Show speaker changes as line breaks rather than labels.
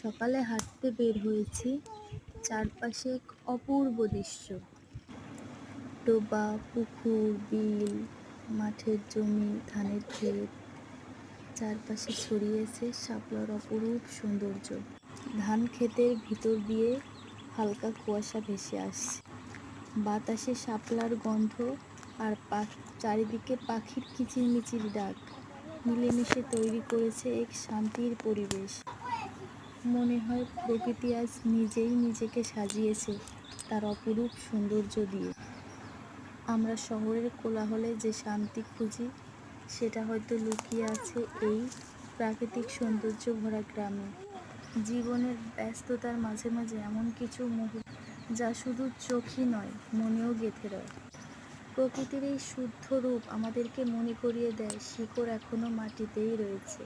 সকালে হাঁটতে বের হয়েছি, চারপাশে এক অপূর্ব দৃশ্য। ডোবা, পুকুর, বিল, মাঠের জমি, ধানের ক্ষেত, চারপাশে ছড়িয়েছে শাপলার অপরূপ সৌন্দর্য। ধান ক্ষেতের ভিতর দিয়ে হালকা কুয়াশা ভেসে আসছে, বাতাসে শাপলার গন্ধ আর চারিদিকে পাখির কিচিরমিচির ডাক মিলেমিশে তৈরি করেছে এক শান্তির পরিবেশ। মনে হয় প্রকৃতি আজ নিজেই নিজেকে সাজিয়েছে তার অপরূপ সৌন্দর্য দিয়ে। আমরা শহরের কোলাহলে যে শান্তি খুঁজি, সেটা হয়তো লুকিয়ে আছে এই প্রাকৃতিক সৌন্দর্য ভরা গ্রামে। জীবনের ব্যস্ততার মাঝে মাঝে এমন কিছু মুহূর্ত যা শুধু চোখই নয়, মনেও গেঁথে রয়। প্রকৃতির এই শুদ্ধ রূপ আমাদেরকে মনে করিয়ে দেয় শিকড় এখনো মাটিতেই রয়েছে।